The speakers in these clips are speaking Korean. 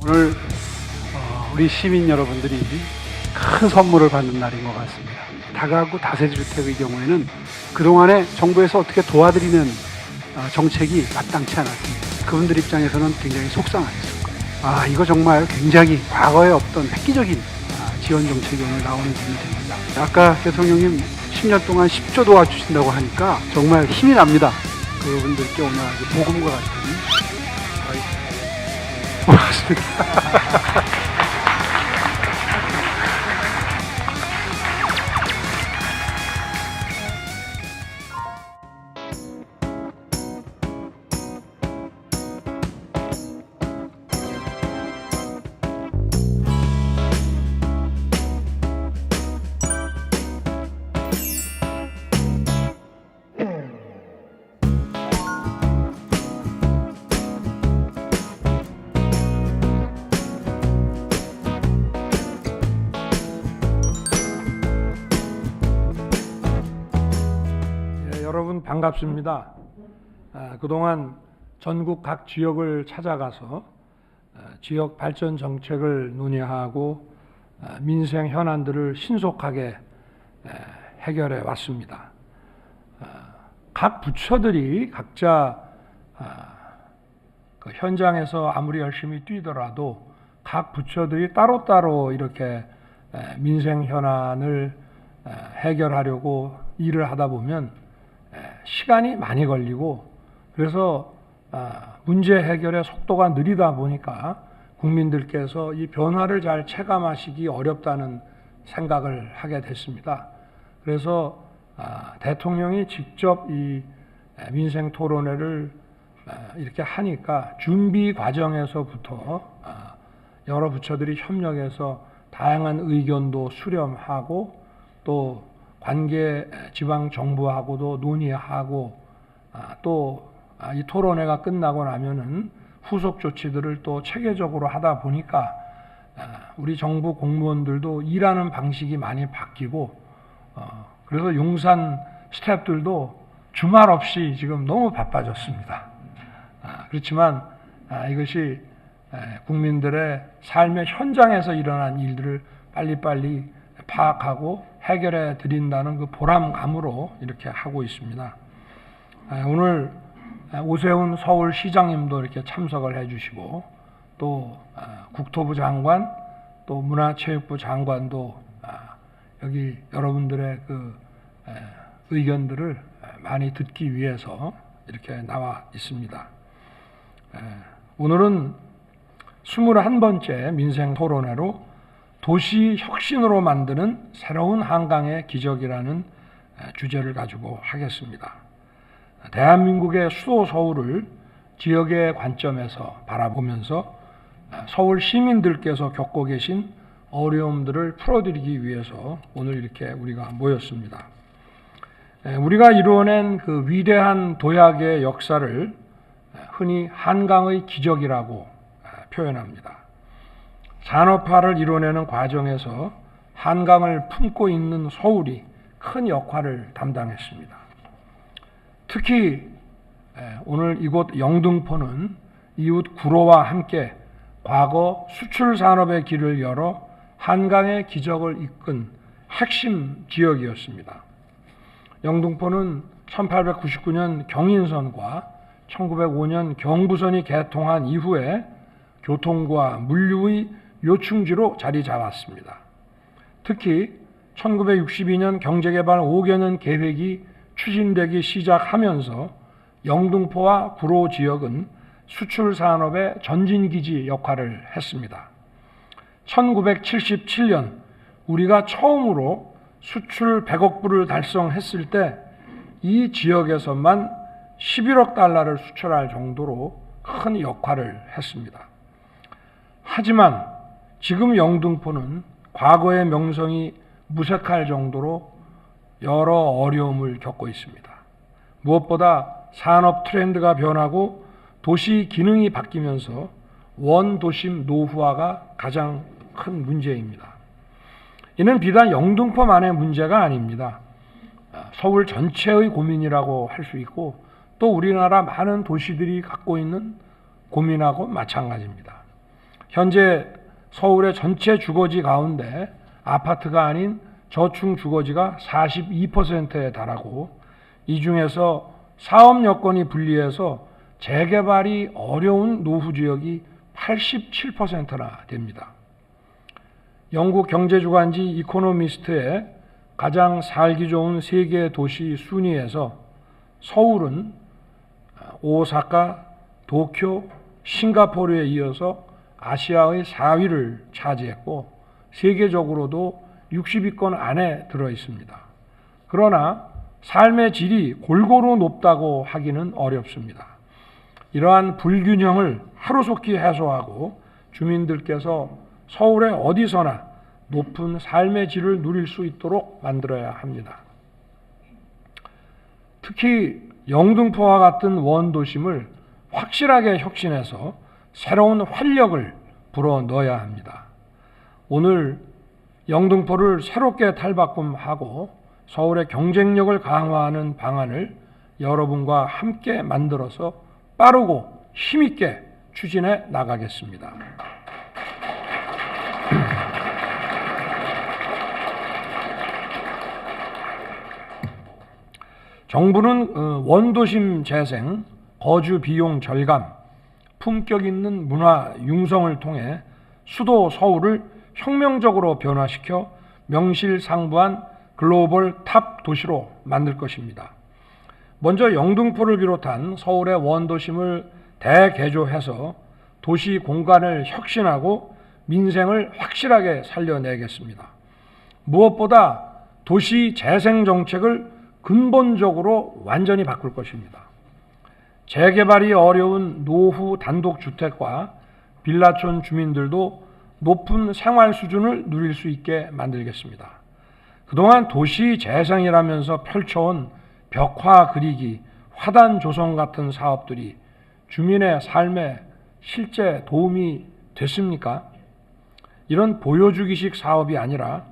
오늘 우리 시민 여러분들이 큰 선물을 받는 날인 것 같습니다. 다가구 다세대 주택의 경우에는 그동안에 정부에서 어떻게 도와드리는 정책이 마땅치 않았습니다. 그분들 입장에서는 굉장히 속상하셨을 거예요. 이거 정말 굉장히 과거에 없던 획기적인 지원 정책이 오늘 나오는 기분이 됩니다. 아까 대통령님 10년 동안 10조 도와주신다고 하니까 정말 힘이 납니다. 그분들께 오늘 아주 복음과 같은 고맙습니다. 여러분 반갑습니다. 그동안 전국 각 지역을 찾아가서 지역 발전 정책을 논의하고 민생 현안들을 신속하게 해결해 왔습니다. 각 부처들이 각자 그 현장에서 아무리 열심히 뛰더라도 각 부처들이 따로따로 이렇게 민생 현안을 해결하려고 일을 하다 보면 시간이 많이 걸리고, 그래서 문제 해결의 속도가 느리다 보니까 국민들께서 이 변화를 잘 체감하시기 어렵다는 생각을 하게 됐습니다. 그래서 대통령이 직접 이 민생 토론회를 이렇게 하니까 준비 과정에서부터 여러 부처들이 협력해서 다양한 의견도 수렴하고, 또 관계 지방 정부하고도 논의하고, 또 이 토론회가 끝나고 나면은 후속 조치들을 또 체계적으로 하다 보니까 우리 정부 공무원들도 일하는 방식이 많이 바뀌고, 그래서 용산 스태프들도 주말 없이 지금 너무 바빠졌습니다. 그렇지만 이것이 국민들의 삶의 현장에서 일어난 일들을 빨리빨리 파악하고 해결해 드린다는 그 보람감으로 이렇게 하고 있습니다. 오늘 오세훈 서울시장님도 이렇게 참석을 해주시고, 또 국토부 장관, 또 문화체육부 장관도 여기 여러분들의 그 의견들을 많이 듣기 위해서 이렇게 나와 있습니다. 오늘은 21번째 민생 토론회로 도시 혁신으로 만드는 새로운 한강의 기적이라는 주제를 가지고 하겠습니다. 대한민국의 수도 서울을 지역의 관점에서 바라보면서 서울 시민들께서 겪고 계신 어려움들을 풀어드리기 위해서 오늘 이렇게 우리가 모였습니다. 우리가 이루어낸 그 위대한 도약의 역사를 흔히 한강의 기적이라고 표현합니다. 산업화를 이뤄내는 과정에서 한강을 품고 있는 서울이 큰 역할을 담당했습니다. 특히 오늘 이곳 영등포는 이웃 구로와 함께 과거 수출 산업의 길을 열어 한강의 기적을 이끈 핵심 지역이었습니다. 영등포는 1899년 경인선과 1905년 경부선이 개통한 이후에 교통과 물류의 요충지로 자리 잡았습니다. 특히 1962년 경제개발 5개년 계획이 추진되기 시작하면서 영등포와 구로 지역은 수출 산업의 전진기지 역할을 했습니다. 1977년 우리가 처음으로 수출 100억 불을 달성했을 때 이 지역에서만 11억 달러를 수출할 정도로 큰 역할을 했습니다. 하지만 지금 영등포는 과거의 명성이 무색할 정도로 여러 어려움을 겪고 있습니다. 무엇보다 산업 트렌드가 변하고 도시 기능이 바뀌면서 원도심 노후화가 가장 큰 문제입니다. 이는 비단 영등포만의 문제가 아닙니다. 서울 전체의 고민이라고 할 수 있고, 또 우리나라 많은 도시들이 갖고 있는 고민하고 마찬가지입니다. 현재 서울의 전체 주거지 가운데 아파트가 아닌 저층 주거지가 42%에 달하고, 이 중에서 사업 여건이 불리해서 재개발이 어려운 노후 지역이 87%나 됩니다. 영국 경제주간지 이코노미스트의 가장 살기 좋은 세계 도시 순위에서 서울은 오사카, 도쿄, 싱가포르에 이어서 아시아의 4위를 차지했고 세계적으로도 60위권 안에 들어 있습니다. 그러나 삶의 질이 골고루 높다고 하기는 어렵습니다. 이러한 불균형을 하루속히 해소하고 주민들께서 서울의 어디서나 높은 삶의 질을 누릴 수 있도록 만들어야 합니다. 특히 영등포와 같은 원도심을 확실하게 혁신해서 새로운 활력을 불어넣어야 합니다. 오늘 영등포를 새롭게 탈바꿈하고 서울의 경쟁력을 강화하는 방안을 여러분과 함께 만들어서 빠르고 힘있게 추진해 나가겠습니다. 정부는 원도심 재생, 거주 비용 절감, 품격 있는 문화 융성을 통해 수도 서울을 혁명적으로 변화시켜 명실상부한 글로벌 탑 도시로 만들 것입니다. 먼저 영등포를 비롯한 서울의 원도심을 대개조해서 도시 공간을 혁신하고 민생을 확실하게 살려내겠습니다. 무엇보다 도시 재생 정책을 근본적으로 완전히 바꿀 것입니다. 재개발이 어려운 노후 단독주택과 빌라촌 주민들도 높은 생활 수준을 누릴 수 있게 만들겠습니다. 그동안 도시 재생이라면서 펼쳐온 벽화 그리기, 화단 조성 같은 사업들이 주민의 삶에 실제 도움이 됐습니까? 이런 보여주기식 사업이 아니라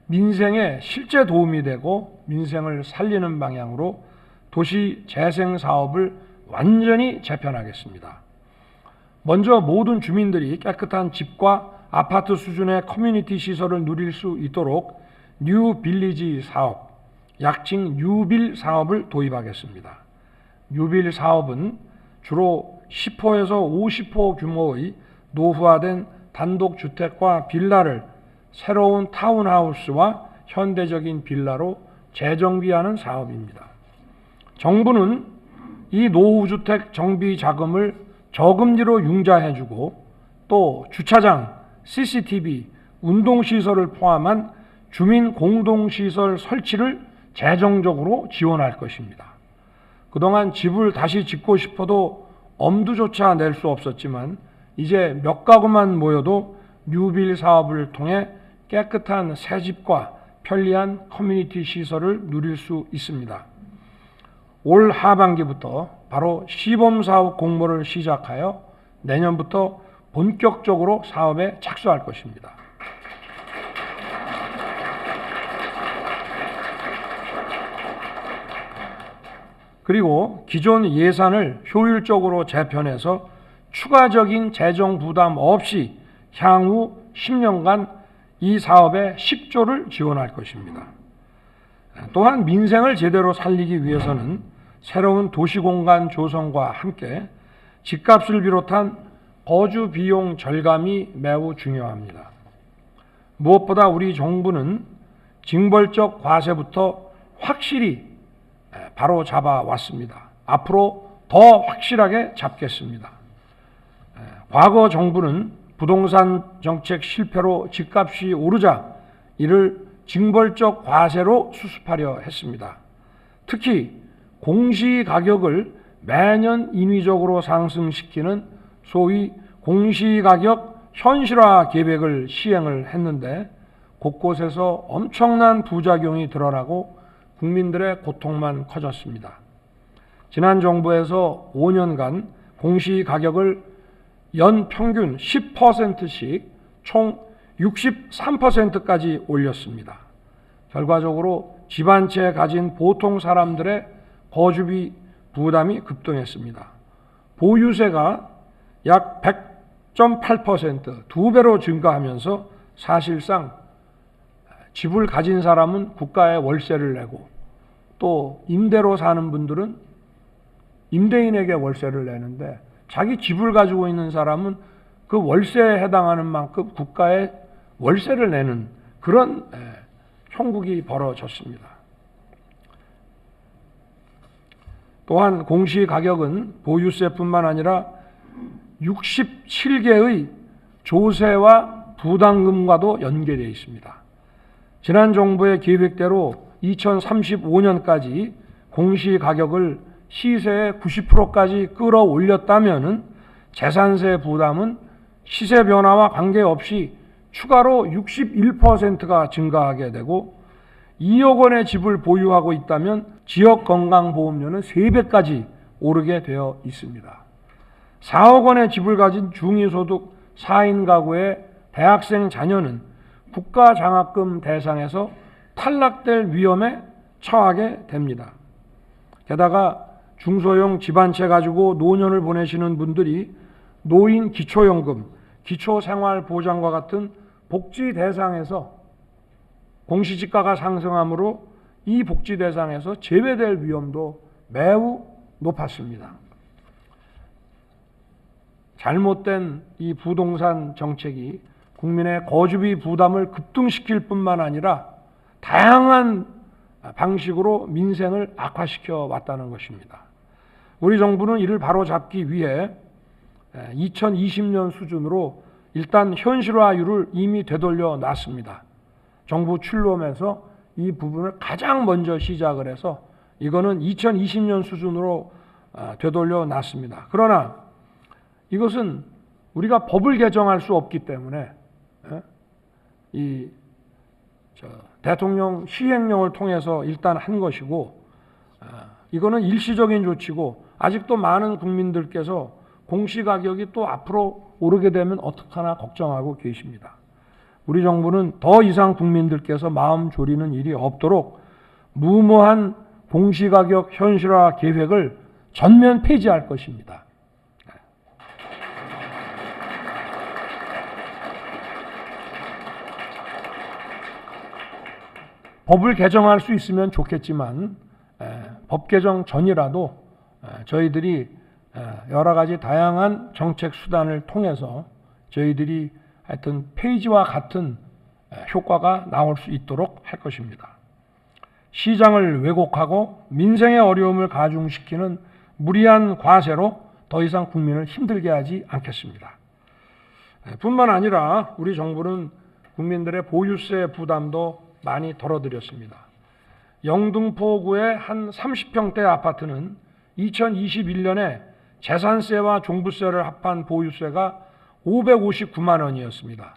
민생에 실제 도움이 되고 민생을 살리는 방향으로 도시 재생 사업을 완전히 재편하겠습니다. 먼저 모든 주민들이 깨끗한 집과 아파트 수준의 커뮤니티 시설을 누릴 수 있도록 뉴 빌리지 사업, 약칭 뉴빌 사업을 도입하겠습니다. 뉴빌 사업은 주로 10호에서 50호 규모의 노후화된 단독주택과 빌라를 새로운 타운하우스와 현대적인 빌라로 재정비하는 사업입니다. 정부는 이 노후주택 정비 자금을 저금리로 융자해주고 또 주차장, CCTV, 운동시설을 포함한 주민 공동시설 설치를 재정적으로 지원할 것입니다. 그동안 집을 다시 짓고 싶어도 엄두조차 낼 수 없었지만 이제 몇 가구만 모여도 뉴빌 사업을 통해 깨끗한 새집과 편리한 커뮤니티 시설을 누릴 수 있습니다. 올 하반기부터 바로 시범사업 공모를 시작하여 내년부터 본격적으로 사업에 착수할 것입니다. 그리고 기존 예산을 효율적으로 재편해서 추가적인 재정 부담 없이 향후 10년간 이 사업에 10조를 지원할 것입니다. 또한 민생을 제대로 살리기 위해서는 새로운 도시공간 조성과 함께 집값을 비롯한 거주 비용 절감이 매우 중요합니다. 무엇보다 우리 정부는 징벌적 과세부터 확실히 바로 잡아왔습니다. 앞으로 더 확실하게 잡겠습니다. 과거 정부는 부동산 정책 실패로 집값이 오르자 이를 징벌적 과세로 수습하려 했습니다. 특히 공시가격을 매년 인위적으로 상승시키는 소위 공시가격 현실화 계획을 시행을 했는데 곳곳에서 엄청난 부작용이 드러나고 국민들의 고통만 커졌습니다. 지난 정부에서 5년간 공시가격을 연 평균 10%씩 총 63%까지 올렸습니다. 결과적으로 집 한 채 가진 보통 사람들의 거주비 부담이 급등했습니다. 보유세가 약 10.8% 2배로 증가하면서 사실상 집을 가진 사람은 국가에 월세를 내고 또 임대로 사는 분들은 임대인에게 월세를 내는데 자기 집을 가지고 있는 사람은 그 월세에 해당하는 만큼 국가에 월세를 내는 그런 형국이 벌어졌습니다. 또한 공시가격은 보유세뿐만 아니라 67개의 조세와 부담금과도 연계되어 있습니다. 지난 정부의 계획대로 2035년까지 공시가격을 시세의 90%까지 끌어올렸다면 재산세 부담은 시세 변화와 관계없이 추가로 61%가 증가하게 되고 2억 원의 집을 보유하고 있다면 지역건강보험료는 3배까지 오르게 되어 있습니다. 4억 원의 집을 가진 중위소득 4인 가구의 대학생 자녀는 국가장학금 대상에서 탈락될 위험에 처하게 됩니다. 게다가 중소형 집안채 가지고 노년을 보내시는 분들이 노인 기초연금, 기초생활보장과 같은 복지 대상에서 공시지가가 상승하므로 이 복지 대상에서 제외될 위험도 매우 높았습니다. 잘못된 이 부동산 정책이 국민의 거주비 부담을 급등시킬 뿐만 아니라 다양한 방식으로 민생을 악화시켜 왔다는 것입니다. 우리 정부는 이를 바로잡기 위해 2020년 수준으로 일단 현실화율을 이미 되돌려 놨습니다. 정부 출범에서 이 부분을 가장 먼저 시작을 해서 이거는 2020년 수준으로 되돌려 놨습니다. 그러나 이것은 우리가 법을 개정할 수 없기 때문에 대통령 시행령을 통해서 일단 한 것이고 이거는 일시적인 조치고 아직도 많은 국민들께서 공시가격이 또 앞으로 오르게 되면 어떡하나 걱정하고 계십니다. 우리 정부는 더 이상 국민들께서 마음 졸이는 일이 없도록 무모한 공시가격 현실화 계획을 전면 폐지할 것입니다. 법을 개정할 수 있으면 좋겠지만 법 개정 전이라도 저희들이 여러 가지 다양한 정책 수단을 통해서 저희들이 하여튼 폐지와 같은 효과가 나올 수 있도록 할 것입니다. 시장을 왜곡하고 민생의 어려움을 가중시키는 무리한 과세로 더 이상 국민을 힘들게 하지 않겠습니다. 뿐만 아니라 우리 정부는 국민들의 보유세 부담도 많이 덜어드렸습니다. 영등포구의 한 30평대 아파트는 2021년에 재산세와 종부세를 합한 보유세가 559만 원이었습니다.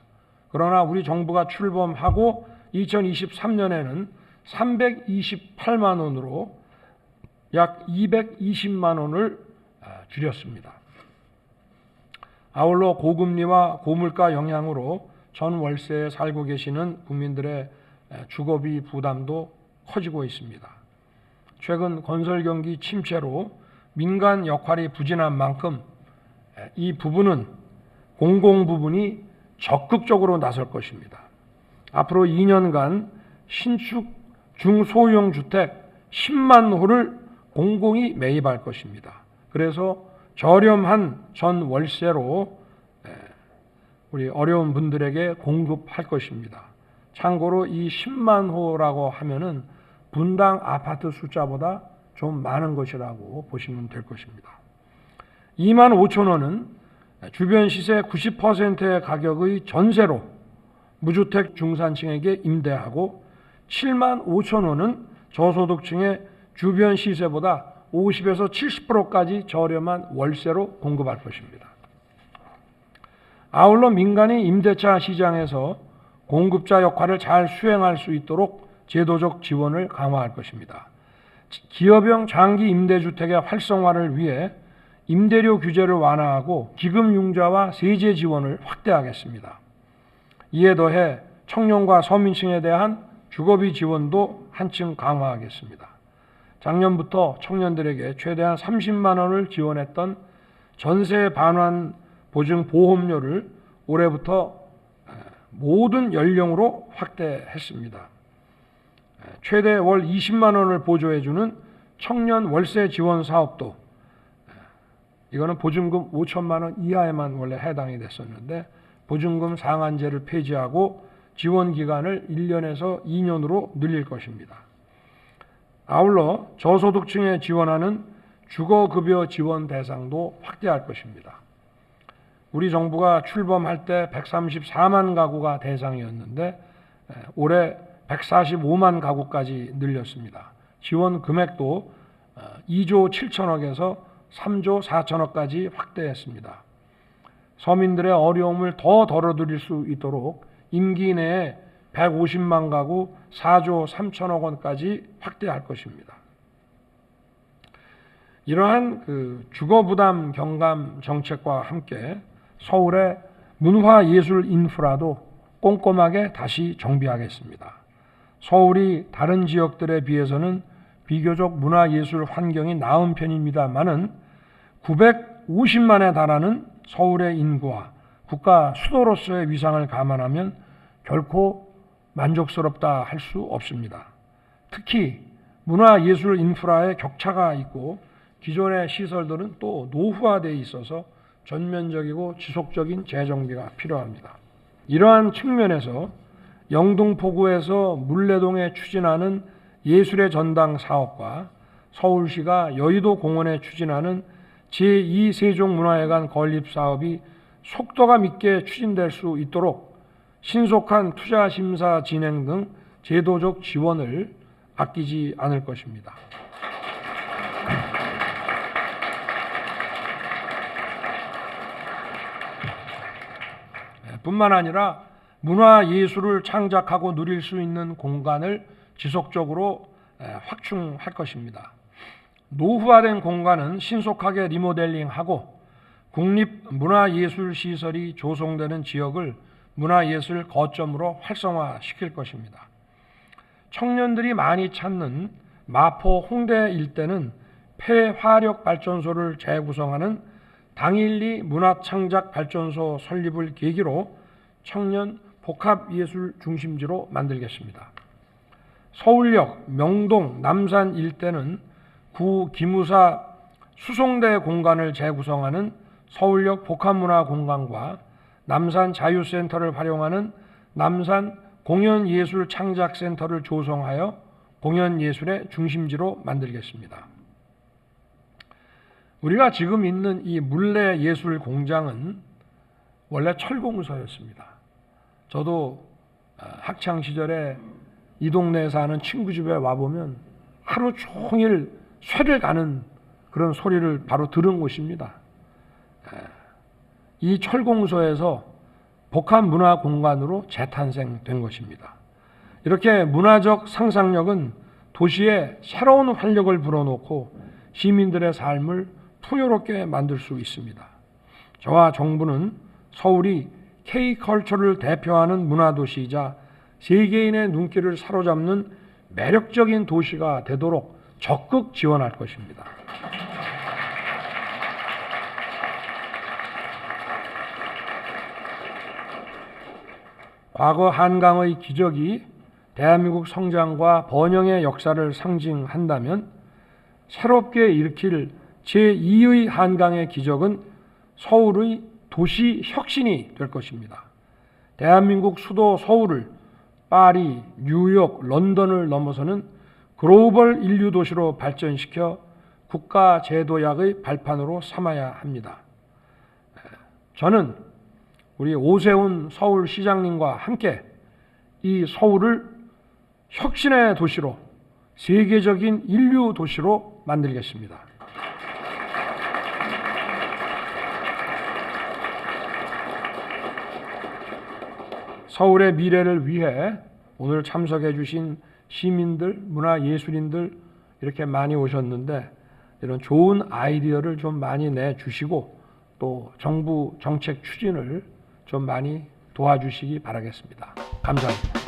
그러나 우리 정부가 출범하고 2023년에는 328만 원으로 약 220만 원을 줄였습니다. 아울러 고금리와 고물가 영향으로 전 월세에 살고 계시는 국민들의 주거비 부담도 커지고 있습니다. 최근 건설 경기 침체로 민간 역할이 부진한 만큼 이 부분은 공공 부분이 적극적으로 나설 것입니다. 앞으로 2년간 신축 중소형 주택 10만 호를 공공이 매입할 것입니다. 그래서 저렴한 전 월세로 우리 어려운 분들에게 공급할 것입니다. 참고로 이 10만 호라고 하면은 분당 아파트 숫자보다 좀 많은 것이라고 보시면 될 것입니다. 2만 5천 원은 주변 시세 90%의 가격의 전세로 무주택 중산층에게 임대하고 7만 5천 원은 저소득층의 주변 시세보다 50에서 70%까지 저렴한 월세로 공급할 것입니다. 아울러 민간이 임대차 시장에서 공급자 역할을 잘 수행할 수 있도록 제도적 지원을 강화할 것입니다. 기업형 장기 임대주택의 활성화를 위해 임대료 규제를 완화하고 기금융자와 세제 지원을 확대하겠습니다. 이에 더해 청년과 서민층에 대한 주거비 지원도 한층 강화하겠습니다. 작년부터 청년들에게 최대한 30만 원을 지원했던 전세 반환 보증 보험료를 올해부터 모든 연령으로 확대했습니다. 최대 월 20만 원을 보조해주는 청년 월세 지원 사업도 이거는 보증금 5천만 원 이하에만 원래 해당이 됐었는데 보증금 상한제를 폐지하고 지원 기간을 1년에서 2년으로 늘릴 것입니다. 아울러 저소득층에 지원하는 주거급여 지원 대상도 확대할 것입니다. 우리 정부가 출범할 때 134만 가구가 대상이었는데 올해 145만 가구까지 늘렸습니다. 지원 금액도 2조 7천억에서 3조 4천억까지 확대했습니다. 서민들의 어려움을 더 덜어드릴 수 있도록 임기 내에 150만 가구 4조 3천억 원까지 확대할 것입니다. 이러한 주거부담 경감 정책과 함께 서울의 문화예술 인프라도 꼼꼼하게 다시 정비하겠습니다. 서울이 다른 지역들에 비해서는 비교적 문화예술 환경이 나은 편입니다만은 950만에 달하는 서울의 인구와 국가 수도로서의 위상을 감안하면 결코 만족스럽다 할 수 없습니다. 특히 문화예술 인프라에 격차가 있고 기존의 시설들은 또 노후화되어 있어서 전면적이고 지속적인 재정비가 필요합니다. 이러한 측면에서 영등포구에서 물레동에 추진하는 예술의 전당 사업과 서울시가 여의도 공원에 추진하는 제2세종문화회관 건립 사업이 속도감 있게 추진될 수 있도록 신속한 투자 심사 진행 등 제도적 지원을 아끼지 않을 것입니다. 뿐만 아니라 문화예술을 창작하고 누릴 수 있는 공간을 지속적으로 확충할 것입니다. 노후화된 공간은 신속하게 리모델링하고 국립문화예술시설이 조성되는 지역을 문화예술 거점으로 활성화시킬 것입니다. 청년들이 많이 찾는 마포 홍대 일대는 폐화력발전소를 재구성하는 당일리 문화창작발전소 설립을 계기로 청년 복합예술 중심지로 만들겠습니다. 서울역, 명동, 남산 일대는 구 기무사 수송대 공간을 재구성하는 서울역 복합문화공간과 남산 자유센터를 활용하는 남산 공연예술창작센터를 조성하여 공연예술의 중심지로 만들겠습니다. 우리가 지금 있는 이 물레예술공장은 원래 철공소였습니다. 저도 학창시절에 이 동네에 사는 친구 집에 와보면 하루 종일 쇠를 가는 그런 소리를 바로 들은 곳입니다. 이 철공소에서 복합문화공간으로 재탄생된 것입니다. 이렇게 문화적 상상력은 도시에 새로운 활력을 불어넣고 시민들의 삶을 풍요롭게 만들 수 있습니다. 저와 정부는 서울이 K컬처를 대표하는 문화도시이자 세계인의 눈길을 사로잡는 매력적인 도시가 되도록 적극 지원할 것입니다. 과거 한강의 기적이 대한민국 성장과 번영의 역사를 상징한다면 새롭게 일으킬 제2의 한강의 기적은 서울의 도시 혁신이 될 것입니다. 대한민국 수도 서울을 파리, 뉴욕, 런던을 넘어서는 글로벌 인류 도시로 발전시켜 국가 제도약의 발판으로 삼아야 합니다. 저는 우리 오세훈 서울시장님과 함께 이 서울을 혁신의 도시로, 세계적인 인류 도시로 만들겠습니다. 서울의 미래를 위해 오늘 참석해 주신 시민들, 문화예술인들 이렇게 많이 오셨는데 이런 좋은 아이디어를 좀 많이 내주시고 또 정부 정책 추진을 좀 많이 도와주시기 바라겠습니다. 감사합니다.